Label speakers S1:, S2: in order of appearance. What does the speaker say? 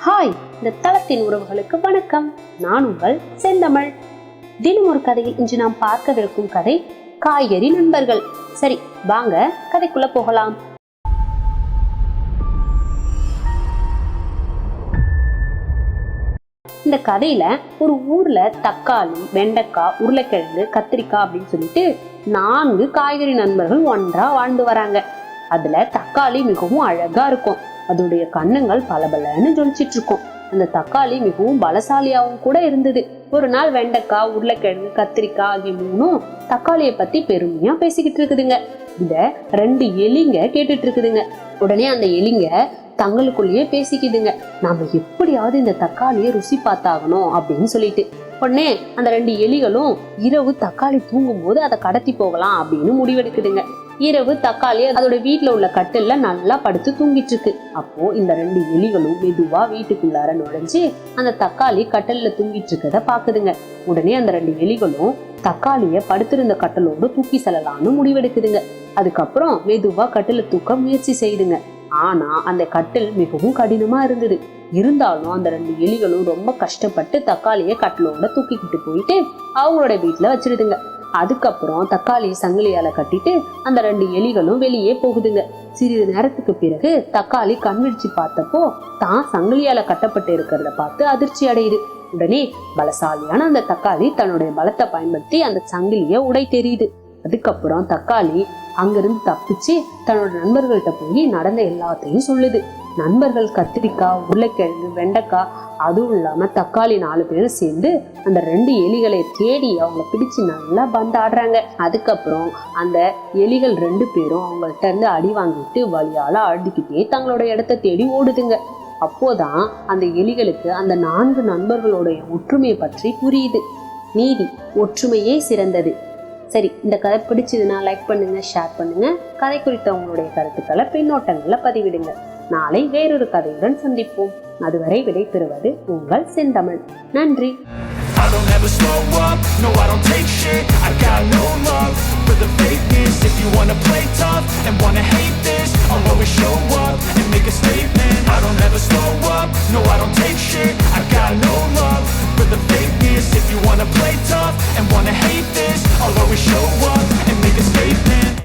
S1: Hi, இந்த தளத்தின் உறவுகளுக்கு வணக்கம். நான் உங்கள் செந்தமிழ். தினம் ஒரு கதையில் இன்று நாம் பார்க்கவிருக்கும் கதை காய்கறி நண்பர்கள். சரி, வாங்க கதைக்குள்ள போகலாம். இந்த கதையில ஒரு ஊர்ல தக்காளி, வெண்டைக்காய், உருளைக்கிழங்கு, கத்திரிக்காய் அப்படின்னு சொல்லிட்டு 4 காய்கறி நண்பர்கள் ஒன்றா வாழ்ந்து வராங்க. அதுல தக்காளி மிகவும் அழகா இருக்கும். அதோடைய கண்ணுங்கள் பலபலன்னு ஜொலிச்சிட்டு இருக்கும். அந்த தக்காளி மிகவும் பலசாலியாகவும் கூட இருந்தது. ஒரு நாள் வெண்டைக்காய், உருளைக்கிழங்கு, கத்திரிக்காய் ஆகிய 3ம் தக்காளியை பத்தி பெருமையா பேசிக்கிட்டு இருக்குதுங்க. இத 2 எலிங்க கேட்டுட்டு இருக்குதுங்க. உடனே அந்த எலிங்க தங்களுக்குள்ளேயே பேசிக்குதுங்க, நாம எப்படியாவது இந்த தக்காளியை ருசி பார்த்தாகணும் அப்படின்னு சொல்லிட்டு. உடனே அந்த 2 எலிகளும் இரவு தக்காளி தூங்கும் போது அதை கடத்தி போகலாம் அப்படின்னு முடிவெடுக்குதுங்க. இரவு தக்காளி அதோட வீட்டுல உள்ள கட்டில்ல நல்லா படுத்து தூங்கிட்டு இருக்கு. அப்போ இந்த 2 எலிகளும் மெதுவா வீட்டுக்குள்ளார நுழைஞ்சு அந்த தக்காளி கட்டில்ல தூங்கிட்டு இருக்கத பாக்குதுங்க. உடனே அந்த 2 எலிகளும் தக்காளிய படுத்திருந்த கட்டலோடு தூக்கி செல்லலாம்னு முடிவெடுக்குதுங்க. அதுக்கப்புறம் மெதுவா கட்டில தூக்க முயற்சி செய்துங்க. ஆனா அந்த கட்டில் மிகவும் கடினமா இருந்தது. இருந்தாலும் அந்த 2 எலிகளும் ரொம்ப கஷ்டப்பட்டு தக்காளிய கட்டிலோட தூக்கிக்கிட்டு போயிட்டு அவங்களோட வீட்டுல வச்சிருதுங்க. அதுக்கப்புறம் தக்காளியை சங்கிலியால கட்டிட்டு அந்த 2 எலிகளும் வெளியே போகுதுங்க. சிறிது நேரத்துக்கு பிறகு தக்காளி கண்விழிச்சு பார்த்தப்போ தான் சங்கிலியால கட்டப்பட்டு இருக்கிறத பார்த்து அதிர்ச்சி அடையுது. உடனே பலசாலியான அந்த தக்காளி தன்னுடைய பலத்தை பயன்படுத்தி அந்த சங்கிலிய உடை தெரியுது. அதுக்கப்புறம் தக்காளி அங்கிருந்து தப்பிச்சு தன்னோட நண்பர்கள்ட்ட போய் நடந்த எல்லாத்தையும் சொல்லுது. நண்பர்கள் கத்திரிக்காய், உருளைக்கிழங்கு, வெண்டைக்காய் அதுவும் இல்லாம தக்காளி 4 பேரும் சேர்ந்து அந்த 2 எலிகளை தேடி அவங்கள பிடிச்சு நல்லா பந்தாடுறாங்க. அதுக்கப்புறம் அந்த எலிகள் 2 பேரும் அவங்கள்ட்ட இருந்து அடி வாங்கிட்டு வலியால அழுதுகிட்டே தங்களோட இடத்த தேடி ஓடுதுங்க. அப்போதான் அந்த எலிகளுக்கு அந்த 4 நண்பர்களுடைய ஒற்றுமையை பற்றி புரியுது. நீதி, ஒற்றுமையே சிறந்தது. சரி, இந்த கதை பிடிச்சதுன்னா லைக் பண்ணுங்க, ஷேர் பண்ணுங்க. கதை குறித்த உங்களுடைய கருத்துக்களை பின்னோட்டங்கள்ல பதிவிடுங்க. நாளை வேறொரு கதையுடன் சந்திப்போம். அதுவரை விடைபெறுவது உங்கள் செந்தமிழ். நன்றி. I don't ever slow up, no I don't take shit. I got no love for the fakeness. If you wanna play tough and wanna hate this, I'll always show up and make a statement.